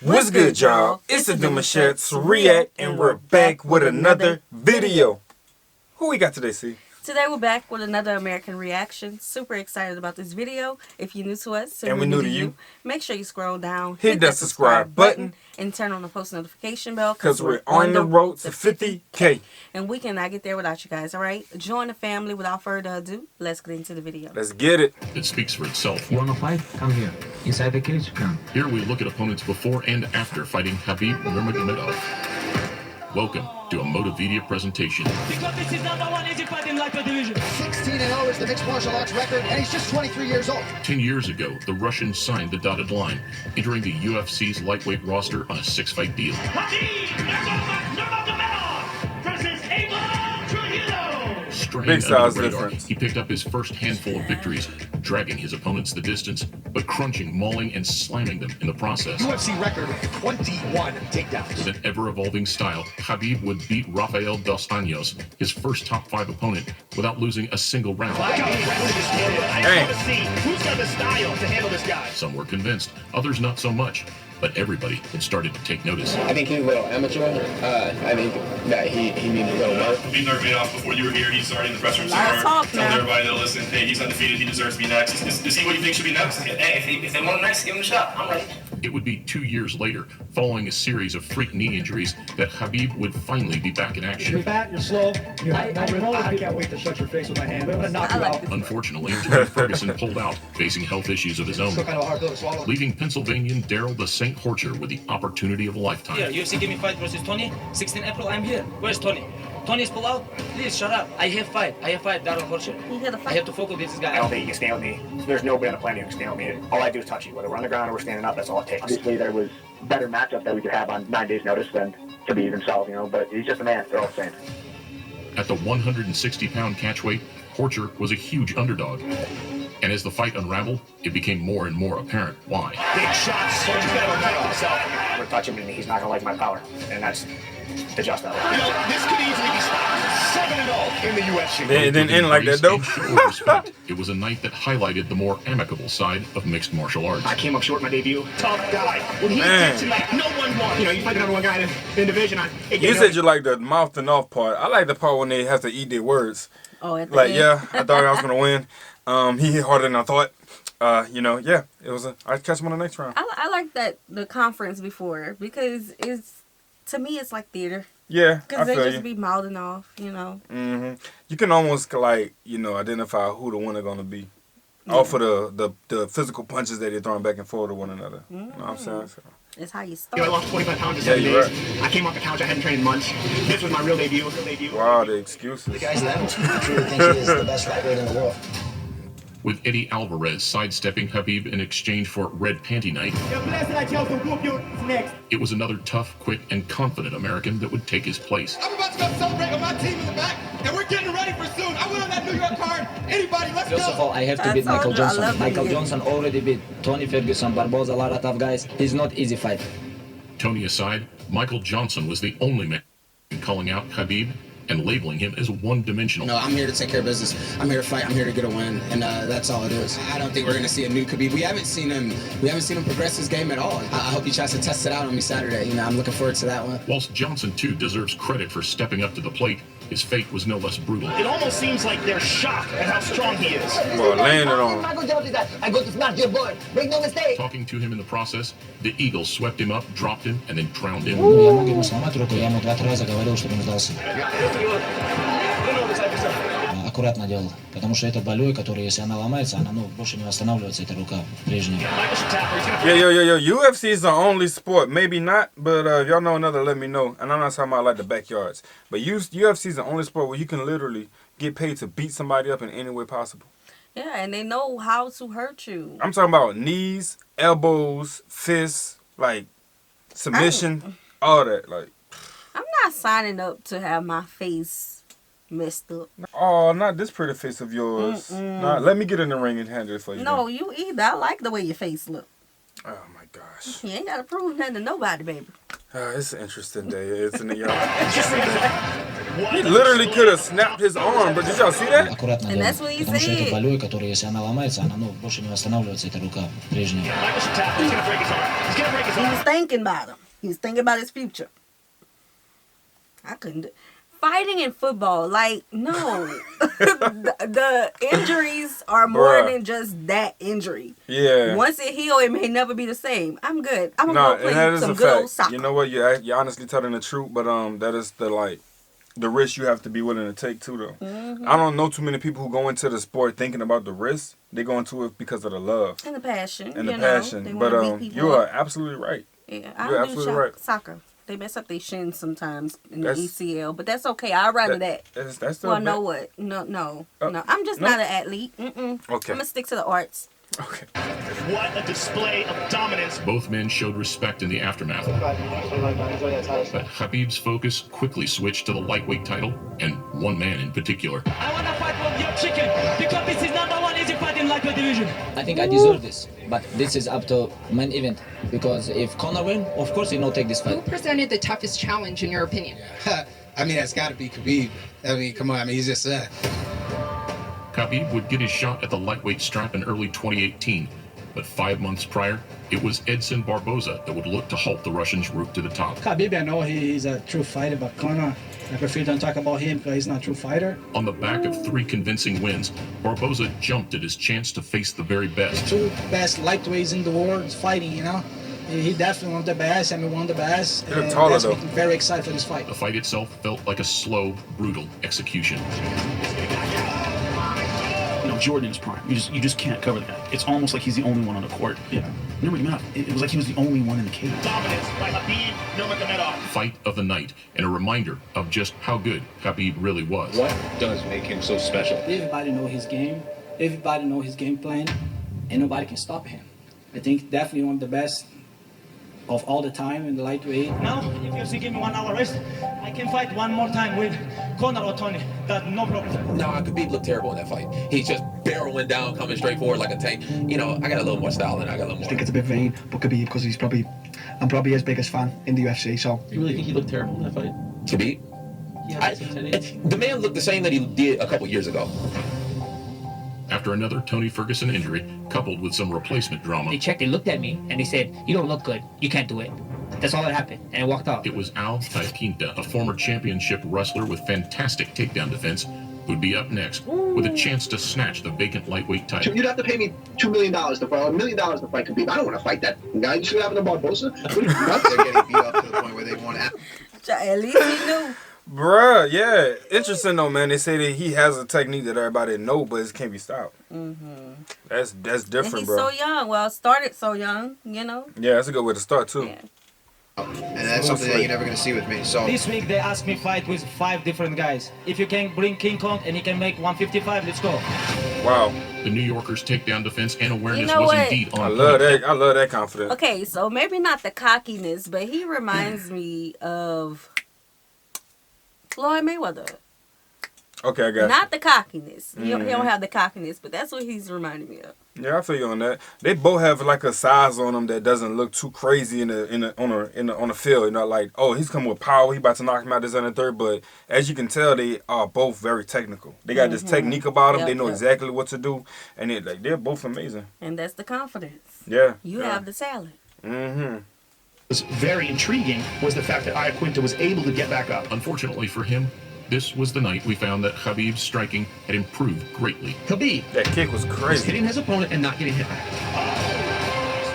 What's good, y'all? It's the Demouchets React, and we're back with another video. Who we got today, C? Today we're back with another American reaction. Super excited about this video. If you're new to us and we're new to you, make sure you scroll down, hit that subscribe button, and turn on the post notification bell because we're on the road to 50K. And we cannot get there without you guys, all right? Join the family. Without further ado, let's get into the video. Let's get it. It speaks for itself. You want to fight? Come here. Inside the cage, come. Here we look at opponents before and after fighting Khabib Nurmagomedov. Welcome to a Motivedia presentation. Because this is number one easy fight in lightweight division. 16-0 is the mixed martial arts record, and he's just 23 years old. 10 years ago, the Russian signed the dotted line, entering the UFC's lightweight roster on a 6-fight deal. Big size difference. He picked up his first handful of victories, dragging his opponents the distance, but crunching, mauling, and slamming them in the process. UFC record, 21 takedowns. With an ever-evolving style, Khabib would beat Rafael dos Anjos, his first top 5 opponent, without losing a single round. Who's got the style to handle this guy? Some were convinced, others not so much. But everybody had started to take notice. I think he's a little amateur. I think that he needs a little more. Khabib Nurmagomedov, before you were here, he's already in the press room Telling everybody to listen, hey, he's undefeated, he deserves to be next. Is he what you think should be next? Hey, if they want him next, give him a shot. I'm ready. It would be 2 years later, following a series of freak knee injuries, that Khabib would finally be back in action. You're fat, you're slow, you have no rhythm. I can't wait to shut your face with my hand. I'm gonna knock you out. Unfortunately, Tony Ferguson pulled out, facing health issues of his own, Still kind of a hard pill to swallow. leaving Pennsylvanian Daryl the Saint Horcher with the opportunity of a lifetime. Yeah, UFC give me fight versus Tony. 16 April, I'm here. Where's Tony? Tony's pull out. Please shut up. I have fight. Darren Horcher. You had a I fight. have to focus this guy. I don't think you can stand with me. There's nobody on the planet who can stand with me. All I do is touch you. Whether we're on the ground or we're standing up, that's all it takes. Obviously, there was better matchup that we could have on 9 days' notice than Khabib himself, but he's just a man. They're all the same. At the 160-pound catchweight, Horcher was a huge underdog. And as the fight unraveled, it became more and more apparent why. Big shots. Horcher's got to bet on himself. I'm gonna touch him and he's not gonna like my power, and that's the just that. This could easily be stopped. 7-0 in the UFC. It didn't end like that, though. It was a night that highlighted the more amicable side of mixed martial arts. I came up short in my debut. Tough guy. When he did tonight, no one won. You fight the number one guy in the division. You said you like the mouth and off part. I like the part when they have to eat their words. Oh, at the Like, end. yeah, I thought I was gonna win. He hit harder than I thought. Yeah, it was I'd catch him on the next round. I like that the conference before because to me it's like theater. Yeah, I Because they feel just you. be mouthing off, You can almost identify who the winner gonna be, off of the physical punches that they're throwing back and forth to one another. You know what I'm saying? So. It's how you I start. lost 25 pounds in Yeah, 7 you're days. I came off the couch. I hadn't trained in months. This was my real debut. Wow, the excuses. The guy's level. I truly think he is the best lightweight in the world. With Eddie Alvarez sidestepping Khabib in exchange for Red Panty Night, it was another tough, quick, and confident American that would take his place. I'm about to go celebrate with my team in the back, and we're getting ready for soon. I went on that New York card. Anybody, let's go. First of all, I have to I beat told Michael you, I Johnson. love Michael him. Johnson already beat Tony Ferguson, Barboza, a lot of tough guys. He's not easy fight. Tony aside, Michael Johnson was the only man calling out Khabib and labeling him as one-dimensional. No, I'm here to take care of business. I'm here to fight. I'm here to get a win, and that's all it is. I don't think we're gonna see a new Khabib. We haven't seen him progress his game at all. I hope he tries to test it out on me Saturday. I'm looking forward to that one. Whilst Johnson, too, deserves credit for stepping up to the plate, his fate was no less brutal. It almost seems like they're shocked at how strong he is. Well, landed on him. Michael Johnson, I go to smash your boy. Make no mistake. Talking to him in the process, the Eagle swept him up, dropped him, and then drowned him. Я могу ему сломать руку, я ему 2-3 раза говорил, чтобы он сдался. Аккуратно делал, потому что это боль, которая, если она ломается, она больше не восстанавливается, эта рука прежняя. Yo. UFC is the only sport, maybe not, but if y'all know another, let me know. And I'm not talking about like the backyards, but UFC is the only sport where you can literally get paid to beat somebody up in any way possible. Yeah, and they know how to hurt you. I'm talking about knees, elbows, fists, like submission, all that. Like, I'm not signing up to have my face messed up. oh, not this pretty face of yours. Nah, let me get in the ring and handle it for you. No, then. you either. I like the way your face look. Oh my gosh. You ain't got to prove nothing to nobody, baby. It's an interesting day, isn't it, y'all? He literally could have snapped his arm, but did y'all see that? Аккуратно And делай. that's what he Потому что said. это болевой, который, если она ломается, она больше не восстанавливается, эта рука прежняя. He was thinking about him. He was thinking about his future. I couldn't do fighting in football, like, no. the injuries are more Bruh. than just that injury. Yeah. Once it heals, it may never be the same. I'm good. I'm gonna Nah, go and that play is some a good old fact. soccer. You know what? You're honestly telling the truth, but that is the risk you have to be willing to take too, though. Mm-hmm. I don't know too many people who go into the sport thinking about the risk. They go into it because of the love And the passion. and the you passion. Know, they But wanna beat people you are up. absolutely right. Yeah, I You're don't do absolutely right. soccer. They mess up their shins sometimes in the That's- ACL, but that's okay. I'd rather that. That's still Well, bad. know what? No. Oh, I'm just no? not an athlete. Mm-mm. Okay. I'm gonna stick to the arts. Okay. What a display of dominance. Both men showed respect in the aftermath. But Khabib's focus quickly switched to the lightweight title, and one man in particular. I want to fight for your chicken because this is number one easy fight in lightweight division. I think I deserve this, but this is up to main event. Because if Conor win, of course he will take this Who fight. presented the toughest challenge in your opinion? I mean, that's got to be Khabib. I mean, come on. I mean, he's just Khabib would get his shot at the lightweight strap in early 2018, but 5 months prior, it was Edson Barboza that would look to halt the Russian's route to the top. Khabib, I know he's a true fighter, but Conor, I prefer don't talk about him because he's not a true fighter. On the back of 3 convincing wins, Barboza jumped at his chance to face the very best. Two best lightweights in the world fighting, you know. He definitely one of the best, I mean one of the best. He looked taller, that's though. making me very excited for this fight. The fight itself felt like a slow, brutal execution. You know, Jordan is prime. You just can't cover that. It's almost like he's the only one on the court. Yeah. Nurmagomedov, it was like he was the only one in the cage. Dominance by Khabib Nurmagomedov. Fight of the night, and a reminder of just how good Khabib really was. What does make him so special? Everybody know his game. Everybody know his game plan, and nobody can stop him. I think definitely one of the best of all the time in the lightweight. Now, if UFC give me 1 hour rest, I can fight one more time with Conor or Tony. That's no problem. No, Khabib looked terrible in that fight. He's just barreling down, coming straight forward like a tank. You know, I got a little more style than I got a little more. I think it's a bit vain, but Khabib, because I'm probably his biggest fan in the UFC, so. You really think he looked terrible in that fight? Khabib? The man looked the same that he did a couple years ago. After another Tony Ferguson injury, coupled with some replacement drama, They checked, they looked at me, and they said, "You don't look good. You can't do it." That's all that happened, and I walked off. it was Al Iaquinta, a former championship wrestler with fantastic takedown defense, who'd be up next with a chance to snatch the vacant lightweight title. You'd have to pay me $2 million to fight, $1 million to fight Khabib. I don't want to fight that guy. You see what happened to Barboza? They're getting beat up to the point where they want to. At least he knew. Bruh, yeah. Interesting though, man. They say that he has a technique that everybody know, but it can't be stopped. Mm-hmm. That's And different, he's bro. so young. Well, started so young, you know. Yeah, that's a good way to start too. Yeah. And that's something that you're never going to see with me. So This week they asked me fight with 5 different guys. If you can bring King Kong and he can make 155, let's go. Wow. The New Yorker's takedown defense and awareness know was what? indeed on I point. love that. I love that confidence. Okay, so maybe not the cockiness, but he reminds me of Floyd Mayweather. Okay, I got Not the cockiness. He Mhm. don't have the cockiness, but that's what he's reminding me of. you. Yeah, I feel you on that. They both have like a size on them that doesn't look too crazy on the field. You know, like, oh, he's coming with power. He about to knock him out this and the third. But as you can tell, they are both very technical. They got this technique about them. Yep, They know yep. exactly what to do, and they're both amazing. And that's the confidence. Yeah. You have the talent. Mm-hmm. Was very intriguing was the fact that Iaquinta was able to get back up. Unfortunately for him, this was the night we found that Khabib's striking had improved greatly. Khabib That kick was was crazy. hitting his opponent and not getting hit back.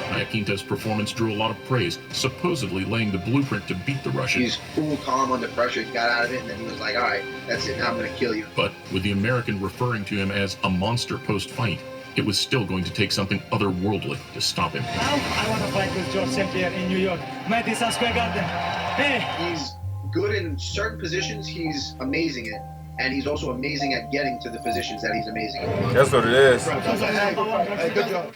Iaquinta's performance drew a lot of praise, supposedly laying the blueprint to beat the Russian. He's cool, calm under pressure. He got out of it, and then he was like, all right, that's it. Now I'm going to kill you. But with the American referring to him as a monster post-fight, it was still going to take something otherworldly to stop him. Now I want to fight with George St. Pierre in New York, Madison Square Garden. Hey! He's good in certain positions. He's amazing at, and he's also amazing at getting to the positions that he's amazing at. That's what it is. Hey, good job.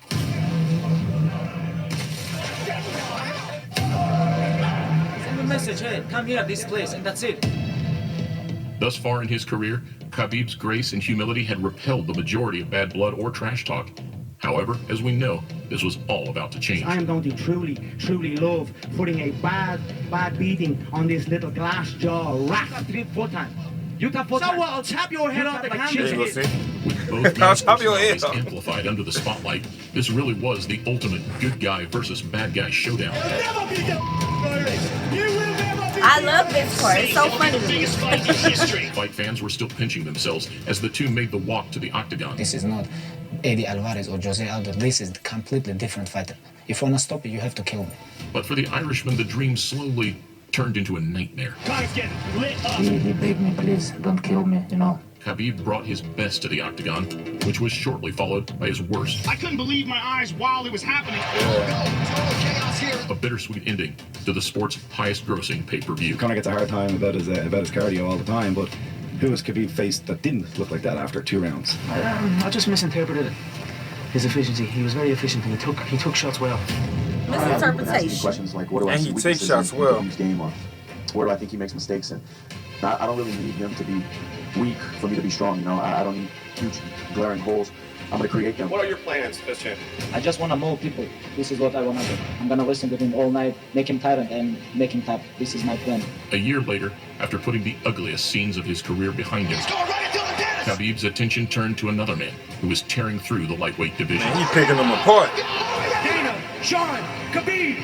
Send a message, hey, come here, this place, and that's it. Thus far in his career, Khabib's grace and humility had repelled the majority of bad blood or trash talk. However, as we know, this was all about to change. I am going to truly love putting a bad beating on this little glass jaw rat. 3-4 times. You tap both. So what? I'll tap your head off like chicken. With both men's personalities amplified under the spotlight, this really was the ultimate good guy versus bad guy showdown. I love this part. It's so funny to me. Fight fans were still pinching themselves as the two made the walk to the octagon. This is not Eddie Alvarez or Jose Aldo. This is a completely different fighter. If you want to stop it, you have to kill me. But for the Irishman, the dream slowly turned into a nightmare. Connor's getting lit up. He begged me, please, don't kill me, you know. Khabib brought his best to the octagon, which was shortly followed by his worst. I couldn't believe my eyes while it was happening. A bittersweet ending to the sport's highest-grossing pay-per-view. Conor gets a hard time about his cardio all the time, but who has Khabib faced that didn't look like that after 2 rounds? I just misinterpreted his efficiency. He was very efficient and he took shots well. Misinterpretation. Questions like, what do I And see he weaknesses takes shots in well. Khabib's game, or where do I think he makes mistakes? And I don't really need him to be weak for me to be strong. You know, I don't need huge glaring holes. I'm going to create them. What are your plans as champion? I just want to mold people. This is what I want to do. I'm going to listen to him all night, make him tired, and make him tap. This is my plan. A year later, after putting the ugliest scenes of his career behind him, Khabib's attention turned to another man who was tearing through the lightweight division. Man, he's picking them apart. Dana, Sean, Khabib,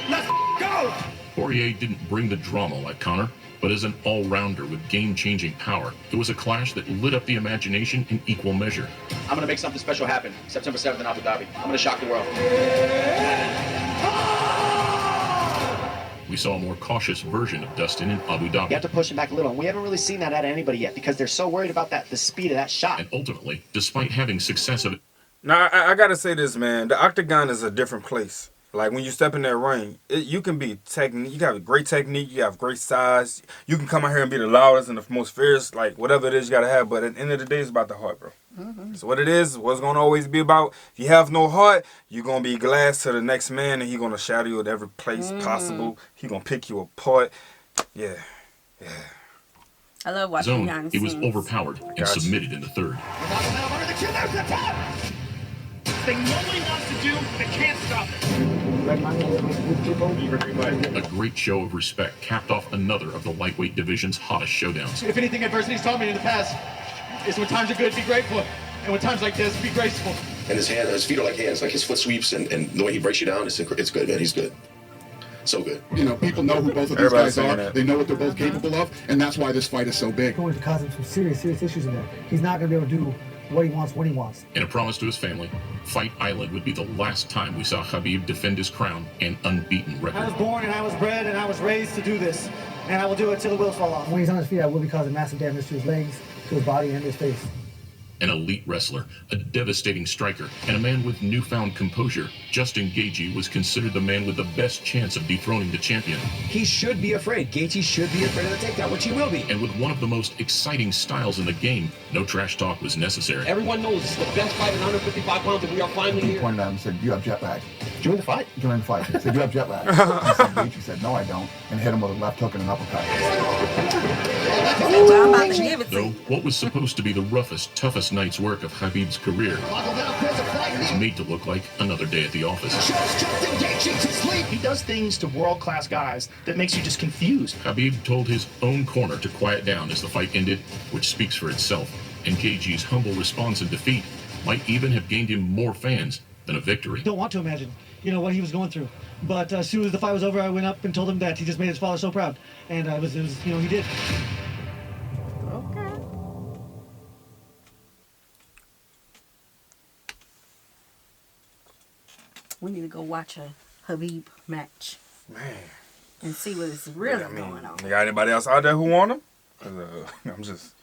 let's go! Poirier didn't bring the drama like Conor, but as an all-rounder with game-changing power, it was a clash that lit up the imagination in equal measure. I'm going to make something special happen September 7th in Abu Dhabi. I'm going to shock the world. We saw a more cautious version of Dustin in Abu Dhabi. You have to push him back a little, and we haven't really seen that out of anybody yet because they're so worried about the speed of that shot. And ultimately, despite having success of it. Now, I got to say this, man. The octagon is a different place. Like, when you step in that ring, you can be you got great technique, you have great size. You can come out here and be the loudest and the most fierce, like, whatever it is you got to have. But at the end of the day, it's about the heart, bro. Mm-hmm. So what it is, what's going to always be about. If you have no heart, you're going to be glass to the next man, and he's going to shatter you at every place possible. He's going to pick you apart. Yeah. I love watching behind the He was scenes. overpowered and submitted in the third. Thing nobody wants to do, they can't stop it. A great show of respect capped off another of the lightweight division's hottest showdowns. If anything adversity's taught me in the past, is when times are good, be grateful. And when times like this, be graceful. And his feet are like hands, like his foot sweeps, and the way he breaks you down, it's good, man. He's good. So good. You know, people know who both of these guys are. They know what they're both capable of, and that's why this fight is so big. Going to cause him some serious issues in there. He's not going to be able to do what he wants when he wants. In a promise to his family, Fight Island would be the last time we saw Khabib defend his crown and unbeaten I record. was born and I was bred and I was raised to do this. And I will do it till the wheels fall off. When he's on his feet, I will be causing massive damage to his legs, to his body, and his face. An elite wrestler, a devastating striker, and a man with newfound composure, Justin Gaethje was considered the man with the best chance of dethroning the champion. He should be afraid. Gaethje should be afraid of the takedown, which he will be. And with one of the most exciting styles in the game, no trash talk was necessary. Everyone knows this is the best fight in 155 pounds, and we are finally He here. pointed at him and said, "You have jet lag." During the fight? During the fight. He said, "You have jet lag." Gaethje said, "No, I don't," and hit him with a left hook and an uppercut. I'm about to give it to Though you. what was supposed to be the roughest, toughest night's work of Khabib's career was made to look like another day at the office. He does things to world-class guys that makes you just confused. Khabib told his own corner to quiet down as the fight ended, which speaks for itself. And Gaethje's humble response and defeat might even have gained him more fans than a victory. Don't want to imagine, what he was going through. But as soon as the fight was over, I went up and told him that he just made his father so proud. And it was he did. Okay. We need to go watch a Khabib match. Man. And see what is really going on. You got anybody else out there who want him? I'm just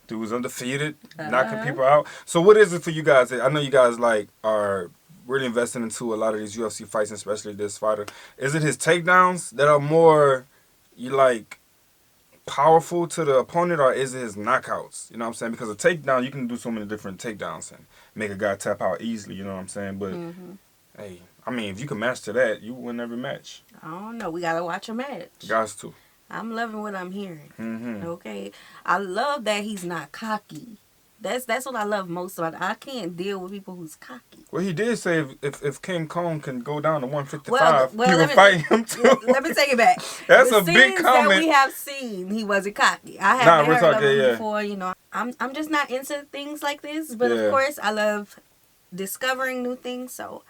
dudes undefeated, knocking people out. So what is it for you guys? I know you guys are really investing into a lot of these UFC fights, especially this fighter. Is it his takedowns that are more powerful to the opponent, or is it his knockouts? You know what I'm saying? Because a takedown, you can do so many different takedowns and make a guy tap out easily. You know what I'm saying? But hey, I mean, if you can master that, you win every match. I don't know. We got to watch a match. Guys too. I'm loving what I'm hearing. Mm-hmm. Okay. I love that he's not cocky. That's what I love most about it. I can't deal with people who's cocky. Well, he did say if King Kong can go down to 155, Well, he would fight him too. Let me take it back. That's the a big scenes comment. that we have seen, he wasn't cocky. I Nah, haven't we're heard of talking, him yeah. before. You know, I'm just not into things like this. But Yeah. of course, I love discovering new things. So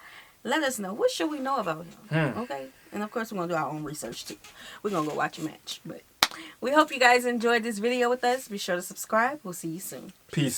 let us know, what should we know about him? Okay, and of course, we're gonna do our own research too. We're gonna go watch a match. But we hope you guys enjoyed this video with us. Be sure to subscribe. We'll see you soon. Peace.